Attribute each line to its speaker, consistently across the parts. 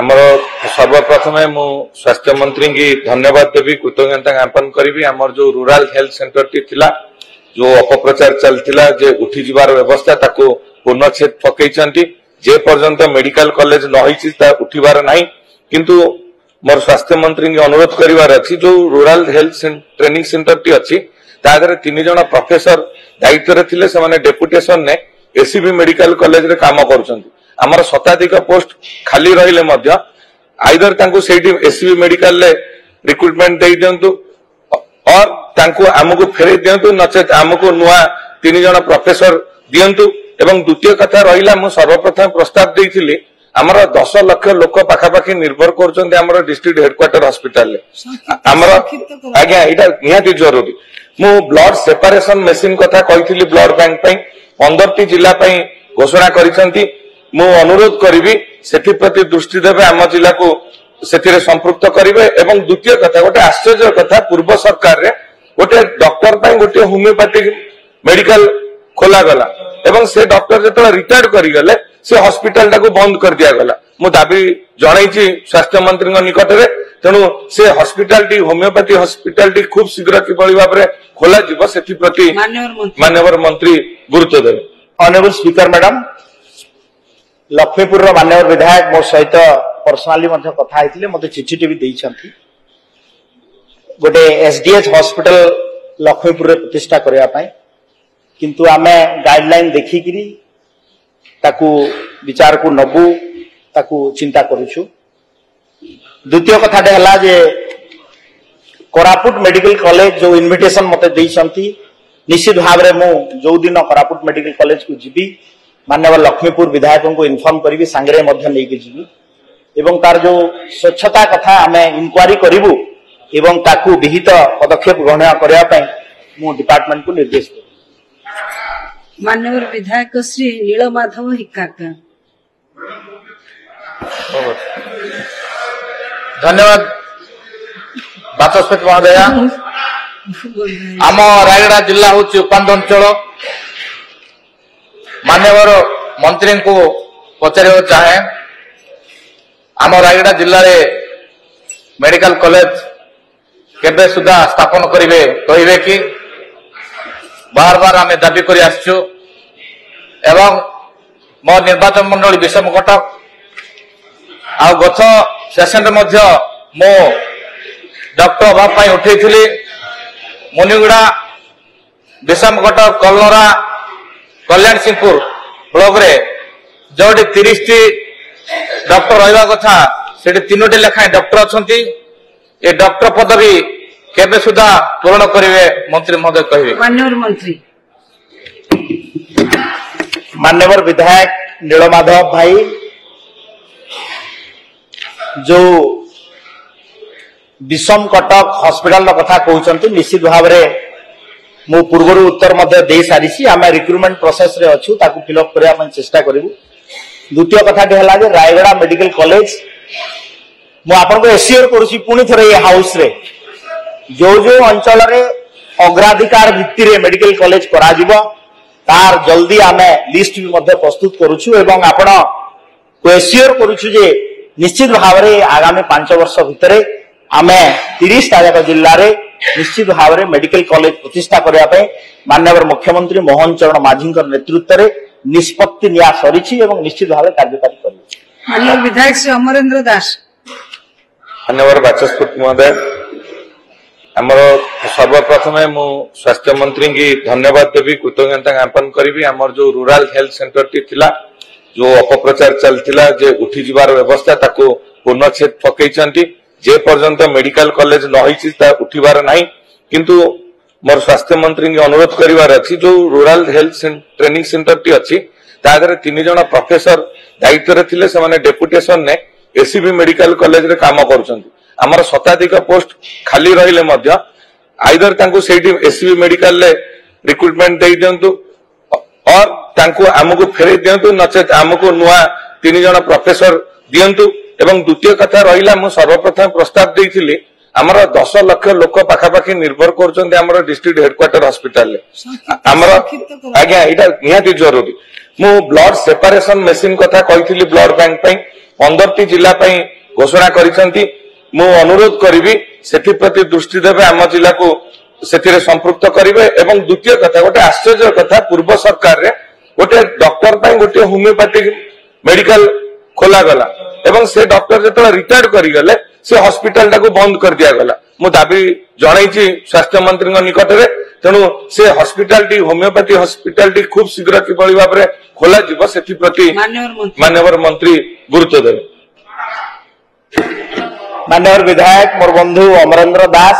Speaker 1: आमर सर्वप्रथम मु स्वास्थ्य मंत्री की धन्यवाद देवी कृतज्ञता ज्ञापन करी आमर जो रूरल हेल्थ सेंटर टी थिला जो अपप्रचार चलता जे उठी जीवार व्यवस्था ताको पूर्णछेद पकईचंती जे पर्यंत मेडिकल कॉलेज न होईची ता उठिबार नाही किंतु मोर स्वास्थ्य मंत्री की अनुरोध करिवार अछि जो rural health training centre T अछि तादरे 3 जण प्रोफेसर दायित्व रे थिले से माने डेपुटेशन ने एसीबी मेडिकल कॉलेज रे काम करूछंती आमर शताधिक पोस्ट खाली रहिले मध्य आइदर तांको सेठी एसीबी मेडिकल ले रिक्रूटमेंट दे दियंतु और तांको हमको फेरे दियंतु नचेत हमको नुआ 3 जण प्रोफेसर दियंतु एवं द्वितीय कथा रहिला मु सर्वप्रथम प्रस्ताव देइथिली आमर 10 लाख लोक पाखापाखी निर्भर करछन्ते आमर डिस्ट्रिक्ट हेडक्वार्टर हॉस्पिटल ले आमर आज्ञा एटा निहाती जरूरी मु ब्लड सेपरेशन मशीन कथा कहिथिली ब्लड बैंक पई 15 टी जिल्ला पई घोषणा करिसंती मु अनुरोध करिवि सेथि प्रति दृष्टि देबे आम जिल्ला को सेथिरे संपृक्त करिवे एवं द्वितीय कथा गोटे आश्चर्य कथा पूर्व सरकार रे गोटे डॉक्टर पई गोटे होमियोपैथिक मेडिकल खोला गला एवं से डॉक्टर जतला रिटायर्ड करि गले से हॉस्पिटल टाको बंद कर दिया गला मु दाबी जणाइछि स्वास्थ्य मंत्री निकट रे तेणु से हॉस्पिटल टी होमियोपैथी हॉस्पिटल टी खूब शीघ्र किभଳି भाबरे खोला जिवो सेथि प्रति माननीय मंत्री गुरुत्व देबे।
Speaker 2: ऑनरेबल स्पीकर मैडम लक्ष्मीपुर माननीय विधायक मो सहित पर्सनाली मध्य कथा आइथिले मते चिठी टीवी देइछंती गोटे एसडीएच हॉस्पिटल लक्ष्मीपुर रे प्रतिष्ठा करया पई किंतु आमे गाइडलाइन देखिकिरी ताकू विचार को नबु ताकू चिंता करूछु। द्वितीय कथाटे हला जे कोरापुट मेडिकल कॉलेज जो इनविटेशन मते देइछंती निश्चित भाव रे मु जो दिन कोरापुट मेडिकल कॉलेज को जीबी माननीय लक्ष्मीपुर विधायकों को इन्फॉर्म करी सांगरे मध्य लेके जीवी एवं तार जो स्वच्छता कथा आमे इंक्वारी करिवु एवं ताकू विहित पदक्षेप ग्रहण करया पई मु डिपार्टमेंट को निर्देश देबी।
Speaker 3: माननीय विधायक श्री नीलमाधव हिक्काका
Speaker 4: धन्यवाद बाचस्पति महोदय। आम रायगड़ा जिला हूँ उपांत अंचल मान्यवर मंत्री को पचार चाहे आम रायगड़ा जिले में मेडिकल कॉलेज केबे सुधा स्थापन करेंगे कहे कि बार बार आम दाबी कर एवं मो निर्वाचन मंडली विषम कटक आ गत सेशन मो डॉक्टर अभाव उठे मुनिगुड़ा विषम कटक कलरा कल्याण सिंहपुर ब्लॉक रे जो 30 टी डॉक्टर रहा कथा से 3 लेखाएं डॉक्टर अच्छा ये डॉक्टर पदवी केबे सुधा पूर्ण करेंगे मंत्री महोदय कहे।
Speaker 3: माननीय मंत्री
Speaker 2: माननीय विधायक नीलमाधव भाई जो विषम कटक हॉस्पिटल कथा कहते निश्चित भाव मु पूर्व उत्तर दे सारी आम रिक्रुटमेंट प्रोसेस रे अच्छु ताकू फिलअप करने चेष्टा करूँ। द्वितीय कथाटी है रायगड़ा मेडिकल कॉलेज मु आपन को एश्योर करुछि पुणी थरे ये हाउस रे जो जो अंचल रे अग्राधिकार भित्ति रे मेडिकल कॉलेज करा जिवो तार जल्दी आमे लिस्ट भी मध्य प्रस्तुत करुछु एवं आपण को एश्योर करुछु जे निश्चित भाव रे आगामी 5 वर्ष भितरे आमे 30 तारक जिल्ला रे निश्चित भाव रे मेडिकल कॉलेज प्रतिष्ठा करया पे माननीय मुख्यमंत्री मोहन चरण माझी नेतृत्व रे निष्पत्ति निया सरिछि एवं निश्चित भाव कार्यकारी करिछि।
Speaker 3: माननीय विधायक श्री अमरेंद्र दास
Speaker 1: माननीय बाचस्पति महोदय आमर सर्वप्रथम मु स्वास्थ्य मंत्री की धन्यवाद देवी कृतज्ञता ज्ञापन करी आमर जो रूरल हेल्थ सेंटर टी थिला जो अपप्रचार चलता जे उठी जीवार व्यवस्था ताको पूर्णछेद पकईचंती जे पर्यंत मेडिकल कॉलेज न होईची ता उठिबार नाही किंतु मोर स्वास्थ्य मंत्री की अनुरोध करिवार अछि जो rural health training centre T अछि तादरे 3 जण प्रोफेसर दायित्व रे थिले से माने डेपुटेशन ने एसीबी मेडिकल कॉलेज रे काम करूछंती आमर शताधिक पोस्ट खाली रहिले मध्य आइदर तांको सेठी एसीबी मेडिकल ले रिक्रूटमेंट दे दियंतु और तांको हमको फेरे दियंतु नचेत हमको नुआ 3 जण प्रोफेसर दियंतु एवं द्वितीय कथा रहिला मु सर्वप्रथम प्रस्ताव देइथिली आमर 10 लाख लोक पाखापाखी निर्भर करछन्ते आमर डिस्ट्रिक्ट हेडक्वार्टर हॉस्पिटल ले आमर आज्ञा एटा निहाती जरूरी मु ब्लड सेपरेशन मशीन कथा कहिथिली ब्लड बैंक पई 15टी जिला पई घोषणा करिसंती मु अनुरोध करिवि सेथि प्रति दृष्टि देबे आम जिला को सेथिरे संपृक्त करिवे एवं द्वितीय कथा गोटे आश्चर्य कथा पूर्व सरकार रे गोटे डॉक्टर पई गोटे होमियोपैथिक मेडिकल खोला गला एवं से डॉक्टर जतला रिटायर्ड करि गले से हॉस्पिटल टाको बंद कर दिया गला मु दाबी जणाइछि स्वास्थ्य मंत्री निकट रे तेणु से हॉस्पिटल टी होमियोपैथी हॉस्पिटल टी खूब शीघ्र किभଳି भाबरे खोला जीव सेथि प्रति माननीय मंत्री गुरुत्व देबे।
Speaker 2: माननीय विधायक मोर बंधु अमरेंद्र दास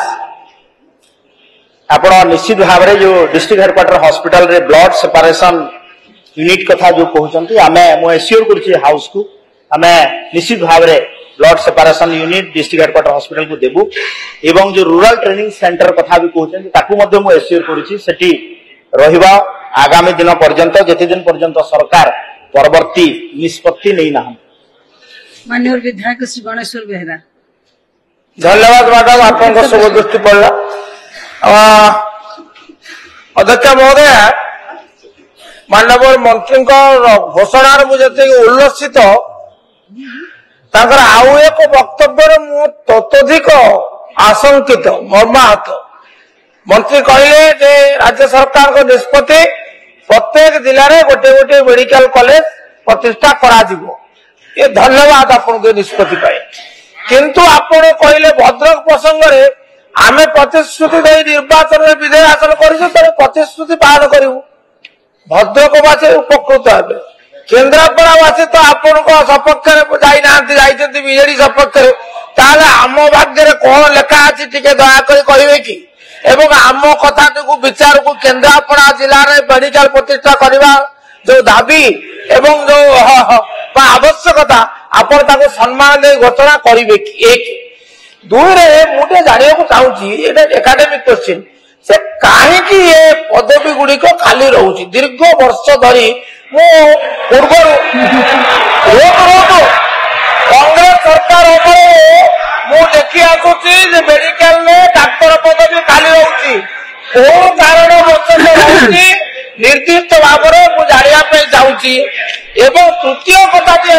Speaker 2: आपण निश्चित भाव में जो डिस्ट्रिक्ट हेडक्वार्टर हॉस्पिटल रे ब्लड सेपरेशन यूनिट कथा जो कहते आमे मु एश्योर करछि हाउस को आमे निश्चित भाव में blood separation unit district headquarter hospital को देबू एवं जो रूरल ट्रेनिंग सेंटर कथा भी कहते ताकू मध्य मु एश्योर करछि सेठी रहिबा आगामी दिन पर्यंत जेते दिन पर्यंत सरकार परवर्ती निष्पत्ति नै ना।
Speaker 3: माननीय विधायक श्री गणेश्वर बेहरा।
Speaker 5: धन्यवाद मैडम आपन सब दृष्टि पड़ला अध्यक्ष महोदय माननीय मंत्री घोषणा मुझे उल्लसित आउ एक वक्तव्य मु ततोधिक आशंकित मर्माहत मंत्री कहले जे राज्य सरकार को निष्पत्ति प्रत्येक जिले में गोटे गोटे मेडिकल कॉलेज प्रतिष्ठा करा जिवो ये धन्यवाद आपन निष्पत्ति पाए किंतु आपण कहले भद्रक प्रसंग रे आमे प्रतिश्रुति दे निर्वाचन में विजय हासिल करिसु तरे प्रतिश्रुति पालन करिवु भद्रकवासी उपकृत हेबे केन्द्रापड़ावासी तो आपण को सपक्ष रे जाई नांती जाईचंती बिजेडी सपक्ष रे ताले आम भाग्य रे कोन लेखा अछि टिके दया करी कहिवे कि एवं आम कथाटी को विचार को केन्द्रापड़ा जिला रे मेडिकल प्रतिष्ठा करबा जो दाबी एवं जो आवश्यकता आपण ताको सम्मान दे घोषणा करिवे कि एक दुई रे मुझे जानिया को चाहूची एकाडेमिक क्वेश्चन से कहीं ये पदवी गुड़िक खाली रोचे दीर्घ वर्ष धरी पूर्व कांग्रेस सरकार मु देखी आसूची मेडिकल में डाक्तर पदवी खाली रोचे कौन कारण रोचे निर्दिष्ट भाव में मुझे जानापी चाहूची एवं तृतीय कथाटी है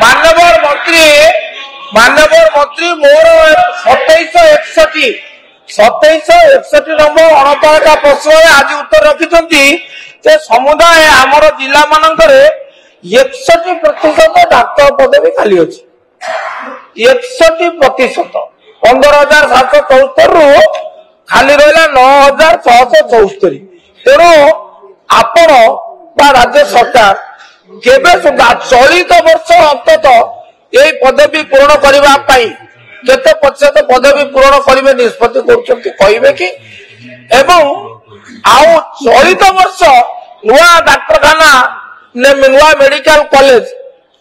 Speaker 5: माननीय मंत्री मोर 2761 नंबर 69 प्रश्न आज उत्तर रखिंट समुदाय आमर जिला मानक 61% डाक्तर पदवी खाली अच्छी 61% 15,774 रु खाली रहा 9,674 तेणु आपण राज्य सरकार केबे सुधा चलित वर्ष अंततः यही पदवी पूर्ण करने केते प्रतिशत पदवी पूर्ण करेंगे निष्पत्ति करेंगे कि एवं आउ चलित वर्ष नुआ डाक्तखाना नुआ मेडिकल कॉलेज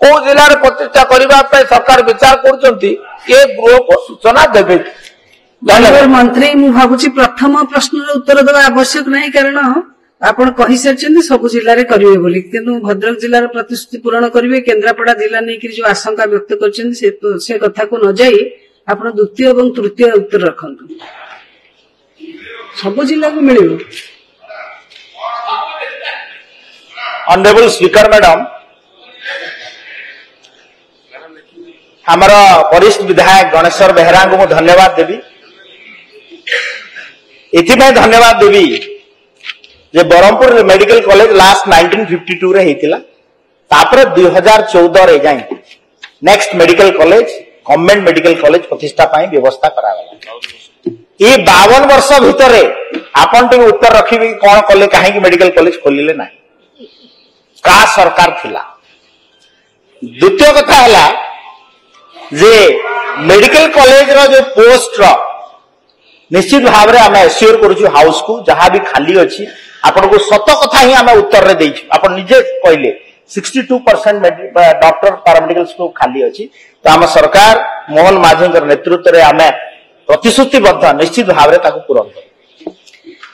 Speaker 5: को जिले में प्रतिष्ठा करने सरकार विचार कर गृह को सूचना देवे।
Speaker 3: मंत्री मु भावुची प्रथम प्रश्न उत्तर देवा आवश्यक नहीं कारण आपण कहि सारछन सब जिल्ला रे करिवे बोली किंतु भद्रक जिल्ला रे प्रतिश्रुति पूर्ण करिवे केन्द्रापड़ा जिल्ला नै कि जो आशंका व्यक्त करछन से कथा को न जाई आपण द्वितीय एवं तृतीय उत्तर रखंतु सब जिल्ला को मिलियो।
Speaker 2: ऑनरेबल स्पीकर मैडम हमारा वरिष्ठ विधायक गणेश्वर बेहरा को धन्यवाद देवी इथिमे धन्यवाद देवी जे बरहमपुर मेडिकल कॉलेज लास्ट 1952 रे हेतिला तापर 2014 रे जाई next medical college government medical college प्रतिष्ठा पाई व्यवस्था करा गला ये 52 वर्ष भितरे आपण टिक उत्तर रखिबी कोन कले काहे कि मेडिकल कॉलेज खोलिले नाही का सरकार थिला। द्वितीय कथा हला जे मेडिकल कॉलेज रो जो पोस्ट रो निश्चित भाव में आम एश्योर करूँ हाउस को जहाँ भी खाली अच्छी आपन को सत कथा ही आम उत्तर रे देइछु आपन निजे कहले 62% डॉक्टर पैरामेडिकल को खाली अच्छी तो आम सरकार मोहन माझी नेतृत्व में आम प्रतिश्रुतिबद्ध निश्चित भाव में पूरण कर।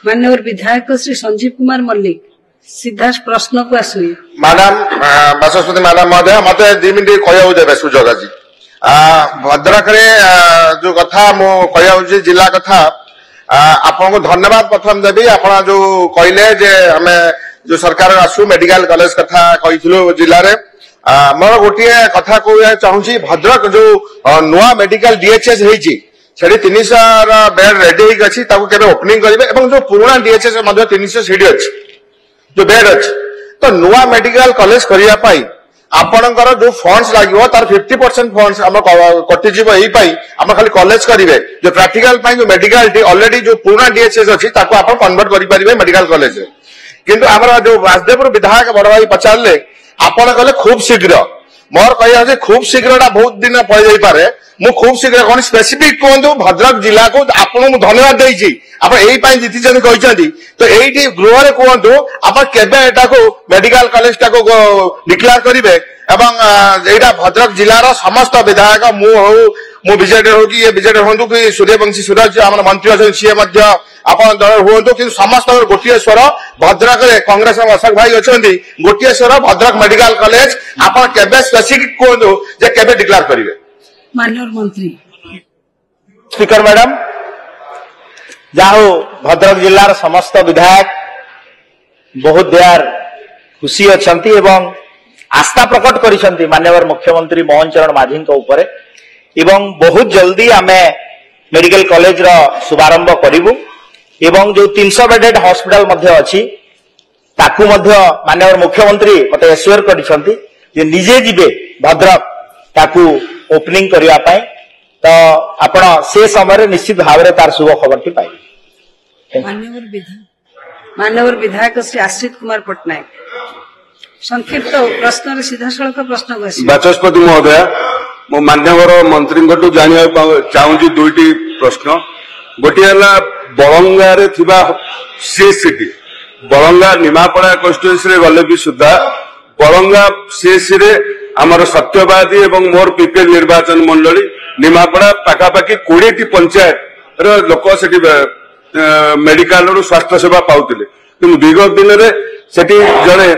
Speaker 3: माननीय विधायक श्री संजीव कुमार मल्लिक सीधा प्रश्न को आसुए
Speaker 6: मैडम बाचस्पति मैडम महोदय मत 2 मिनिट कहू देवे सुजोग आज भद्रक जो कथा मु कह जिला कथा आपको धन्यवाद प्रथम देवी आप जो कहले जे आम जो सरकार आसु मेडिकल कॉलेज कथा कहिथिलु जिल्ला रे मोर गोटे कथा कहया चाहूची भद्रक जो नुआ मेडिकल डीएचएस हेची सेठी 300 बेड रेडी होई गछि ताको केबे ओपनिंग करिवे एवं जो पुराना डीएचएस मध्ये 300 सीडी अछि जो बेड अछि तो नुआ मेडिकल कॉलेज करिया पाई आपणकर जो फंड्स लागिवो तार 50% फंड्स हम कटि जीव एई पाई हम खाली कॉलेज करिवे जो प्रैक्टिकल पाई जो मेडिकल टी ऑलरेडी जो पुराना डीएचएस अछि ताको आपण कन्वर्ट करि परिवे मेडिकल कॉलेज रे किंतु हमरा जो वासदेवपुर विधायक बड़ भाई पचारले आपण कहले खूब शीघ्र मोर कहया जे खूब शीघ्रटा बहुत दिन पड़ जाई पारे मु खूब शीघ्र कोन स्पेसिफिक कोंदु भद्रक जिला को आपण मु धन्यवाद देइछि आपण एई पाई जीति जन कहिसंती तो एईटी गृह रे कोंदु आपण केबे एटा को मेडिकल कॉलेज टा को डिक्लेयर करिवे एवं एटा भद्रक जिला रो समस्त विधायक मु हो मु विजेटर हो कि ये विजेटर होंतु कि सूर्यवंशी सूरज हमर मंत्री अछन सीए मध्य आपण दल होंतु कि समस्त गोटिए स्वर भद्रक रे कांग्रेस अशोक भाई अछंती गोटिए स्वर भद्रक मेडिकल कॉलेज आपण केबे स्पेसिफिक कोंदु जे केबे डिक्लेयर करिवे
Speaker 3: माननीय मंत्री
Speaker 2: स्पीकर मैडम जाहो भद्रक जिलार समस्त विधायक बहुत देर खुशी अछंती एवं आस्था प्रकट करिसंती माननीय मुख्यमंत्री मोहन चरण माझी ऊपर एवं बहुत जल्दी आमे मेडिकल कॉलेज रो शुभारंभ करिवु एवं जो 300 बेडेड हॉस्पिटल मध्ये अछि ताकू मध्ये माननीय मुख्यमंत्री मते एश्योर करिसंती जे निजे जिबे भद्रक ताकू ओपनिंग करिया पाए तो आपण से समय निश्चित भाव में तार शुभ खबर टी पाए
Speaker 3: माननीय विधायक श्री आश्रित कुमार पटनायक संक्षिप्त प्रश्न सीधा सड़क प्रश्न
Speaker 7: बाचस्पति महोदय मो मान्यवर मंत्री जाना चाहूँगी दुईटी प्रश्न गोटे बलंगा रे थिबा सीएससी बलंगा निमापड़ा कन्स्टिट्यूएंसी रे गले भी सुधा बलंगा सीएससी रे आमर सत्यवादी एवं मोर पीपीएल निर्वाचन मंडली निमापड़ा पाखापाखि 20 पंचायत लोक से मेडिकल स्वास्थ्य सेवा पाउतिले किंतु विगत दिन में सेठी जड़े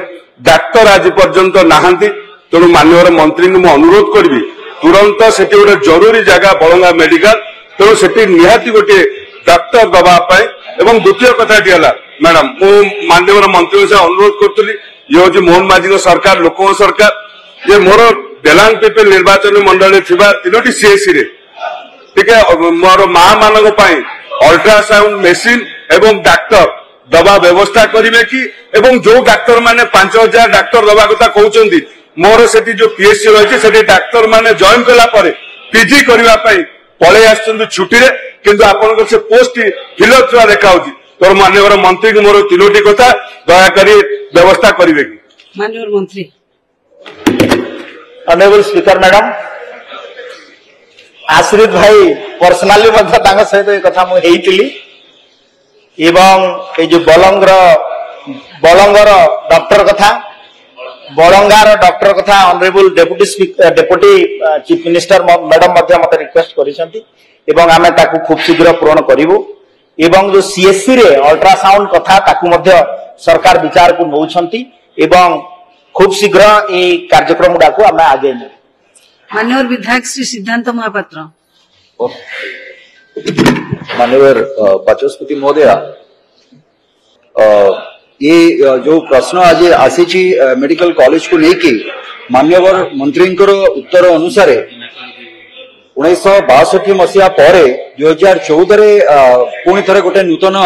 Speaker 7: डाक्तर आज पर्यंत नहांती तेणु माननीय मंत्री को अनुरोध करी तुरंत से गोटे जरूरी जगह बलंगा मेडिकल तेणु से निहाती गोटे डाक्तर दवाई एवं द्वितीय कथाटी है मैडम मु माननीय मंत्री से अनुरोध करी ये हूँ मोहन माझी सरकार लोक सरकार ये मोर बेलांग पीपल निर्वाचन मंडल तीनोटी सीएससी रे ठीक है मोर माँ मान अल्ट्रासाउंड मेसीन एवं डाक्तर दवा व्यवस्था करेंगे कि एवं जो डाक्तर माने 5000 डाक्तर दवा कथा कहते मोर से जो पीएचसी रही डाक्तर माने जॉइन कला पीजी करने पलि आस छुट्टी रे किंतु आपन से पोस्ट फिलअप थोड़ा देखा तो माननीय मंत्री की मोर तीनोटी कथा दयाकोरी व्यवस्था करेंगे कि
Speaker 3: माननीय मंत्री
Speaker 2: ऑनरेबल स्पीकर मैडम आश्रित भाई पर्सनाली सहित कथा मुझे एवं ये जो बलंगर डॉक्टर कथा बलंगार डॉक्टर कथा honourable deputy chief minister madam मत रिक्वेस्ट कर आमे ताकू खूब शीघ्र पूरण करूँ एवं जो सीएससी रे अल्ट्रासाउंड कथा ताकू मध्य सरकार विचार को नौछंती एवं खूब शीघ्र ये कार्यक्रम गुड़ा को आमे आगे ने
Speaker 3: माननीय विधायक श्री सिद्धांत महापात्र
Speaker 8: माननीय बाचस्पति महोदय ये जो प्रश्न आज आसी मेडिकल कॉलेज को लेकिन माननीय मंत्री उत्तर अनुसार 1962 मसीहा पर 2014 पुणी थे गोटे नूतन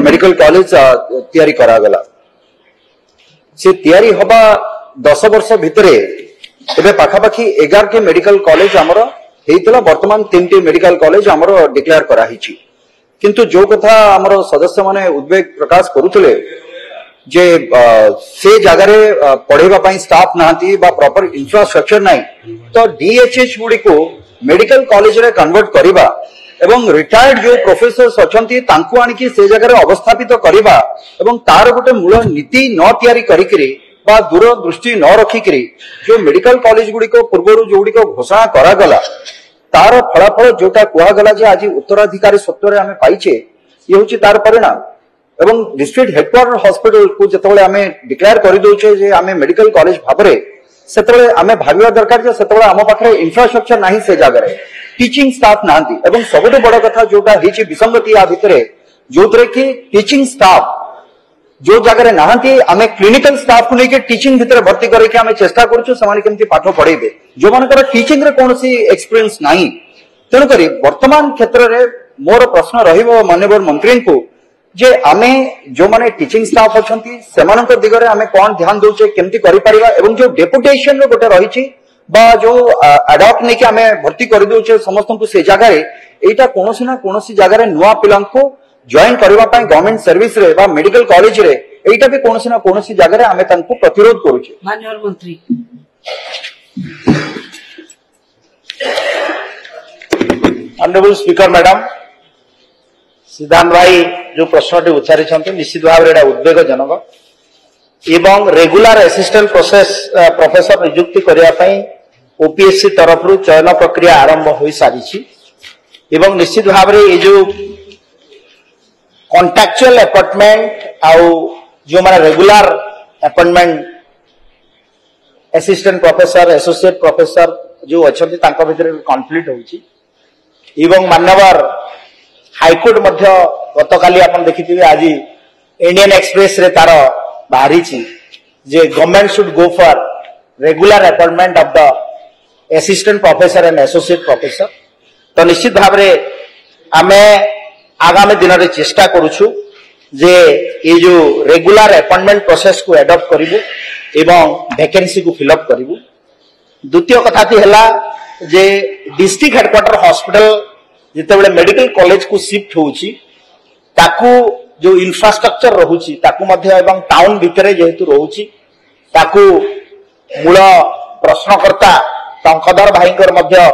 Speaker 8: मेडिकल कॉलेज तैयारी करागला से तैयारी हवा 10 वर्ष भितर एबे पाखापाखि 11 मेडिकल कॉलेज आमर हेइतला वर्तमान 3 मेडिकल कॉलेज आमर डिक्लेयर कराहिछि किंतु जो कथा आमर सदस्य माने उद्वेग प्रकाश करुथले जे से जगह पढ़ेबा पई स्टाफ नांती बा प्रॉपर इंफ्रास्ट्रक्चर नाही तो डीएचएच गुडी को मेडिकल कॉलेज रे कन्वर्ट करिबा एवं रिटायर्ड जो प्रोफेसर अछंती तांकु आनी की से जगह अवस्थापित करिबा एवं तार गोटे मूल नीति न तैयारी करिकरी बा दूरदृष्टि न रखिकरी जो मेडिकल कॉलेज गुडी को पूर्व जो गुडी को घोषणा करा गला तार फलाफल जोटा कुआगला जे आज उत्तराधिकारी सूत्र रे आमे पाइछे ये होची तार परिणाम एवं डिस्ट्रिक्ट हेडक्वार्टर हॉस्पिटल को जतबेले आमे डिक्लेयर करि दोचे जे आमे मेडिकल कॉलेज भाबरे सेतबेले आमे भाबिवा दरकार जे सेतबेले आम पाखरे इंफ्रास्ट्रक्चर नाही से जगह रे टीचिंग स्टाफ नांती एवं सबुठु बड़ कथा जोटा हिची विसंगति आ भितरे जोतरे कि टीचिंग स्टाफ जो जगह नहांती आम क्लिनिकल स्टाफ को लेकर टीचिंग भितर भर्ती करके आम चेष्टा करें पाठ पढ़ेबे जो मानकर टीचिंग रे कौन एक्सपीरियंस नहीं तेणुक वर्तमान क्षेत्र में मोर प्रश्न रहिबो माननीय मंत्री को जे आमे जो माने टीचिंग स्टाफ अछंती सेमानक दिगरे आमे कोन ध्यान दोचे केमती करि परिबा एवं जो डेपुटेशन रो गोटे रहिछि बा जो अडॉप्ट नै कि आमे भर्ती करि दोचे समस्त को से जगह रे एटा कोनोसी ना कोनोसी जगह रे नुवा पिलां को जॉइन करबा पय गवर्नमेंट सर्विस रे बा मेडिकल कॉलेज रे एटा भी कोनोसी ना कोनोसी जगह रे आमे तनको प्रतिरोध करूचे
Speaker 3: माननीय मंत्री
Speaker 2: ऑनरेबल स्पीकर मैडम सिद्धांत भाई जो प्रश्न उच्चारी निश्चित भाव में उद्वेगजनक एवं रेगुलर असिस्टेंट प्रोफेसर नियुक्ति करने ओपीएससी तरफ चयन प्रक्रिया आरंभ हो सारी एवं निश्चित भाव में ये जो कॉन्ट्रैक्चुअल अपॉइंटमेंट आउ जो माने regular appointment assistant professor associate professor जो अच्छा भीतर कॉन्फ्लिक्ट होची एवं मानवर हाईकोर्ट मध्य गतकाली आपण देखिथिबे आज इंडियन एक्सप्रेस रे तार बाहरी जे government should go for regular appointment of the assistant professor and associate professor तो निश्चित भाव में आमे आगामी दिन में चेष्टा करूछु जे ये जो रेगुलर अपॉइंटमेंट प्रोसेस को एडॉप्ट करिवु एवं वैकेंसी को फिलअप करिवु द्वितीय कथा थी हला जे डिस्ट्रिक्ट हेडक्वार्टर हॉस्पिटल जितेबले मेडिकल कॉलेज को शिफ्ट होउची ताकू जो इंफ्रास्ट्रक्चर रहुची ताकू मध्य एवं टाउन भितरे जेहेतु रहुची ताकू मूल प्रश्नकर्ता टंकधर भाईकर मध्य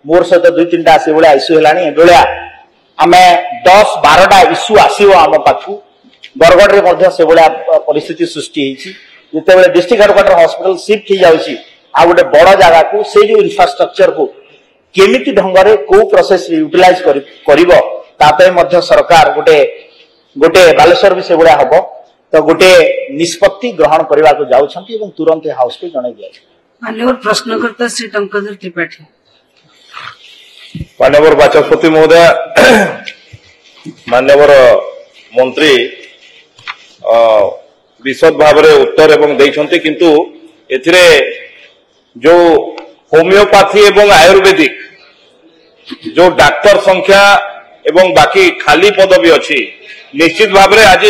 Speaker 2: मोर सहित 2-3टा से बेले इश्यू हेलानी एबेले आमे 10-12टा इश्यू आसीओ आम पाखु बरगढ़ रे मध्य से बेले परिस्थिति सृष्टि हेची जितेबले डिस्ट्रिक्ट हेडक्वार्टर हॉस्पिटल शिफ्ट ही जाउची आ गोटे बड़ जगह को से जो इंफ्रास्ट्रक्चर को केमिति ढंगरे को प्रोसेस यूटिलाइज करिवो तापे मध्य सरकार गोटे गोटे बालेश्वर भी से गुड़ा हबो तो गोटे निष्पत्ति ग्रहण करबा को जाउछंती एवं तुरंत हाउस को जणाई दिया
Speaker 3: माननीय प्रश्नकर्ता श्री टंकधर त्रिपाठी
Speaker 1: माननीय बाचस्पति महोदय माननीय मंत्री विशद भाव में उत्तर एवं देइछंती किंतु एथिरे जो होमियोपैथी एवं आयुर्वेदिक जो डाक्तर संख्या एवं बाकी खाली पदवी अच्छी निश्चित भाव में आज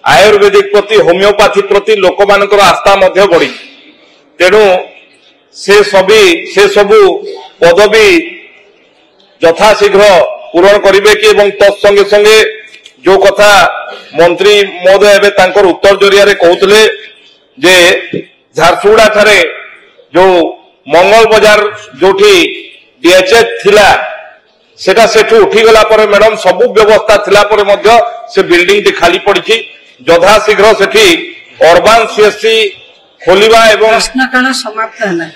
Speaker 1: आयुर्वेदिक प्रति होमियोपैथी प्रति लोक मानकर आस्था मध्य बढ़ी तेणु से सबू पदवी यथाशीघ्र पूरण करेंगे कि तत्संगे संगे जो कथा मंत्री महोदय एवं तांकर उत्तर जरिया कहते जे झारसुगुड़ा ठारे जो मंगल बाजार जो डीएचएच थिला सेटा सेठू उठीगला पर मैडम सबू व्यवस्था थिला पर मध्य से बिल्डिंग टी खाली पड़ी यथाशीघ्र सेठी अर्बान सीएससी खोलिबा एवं
Speaker 3: प्रश्नकाल समाप्त है।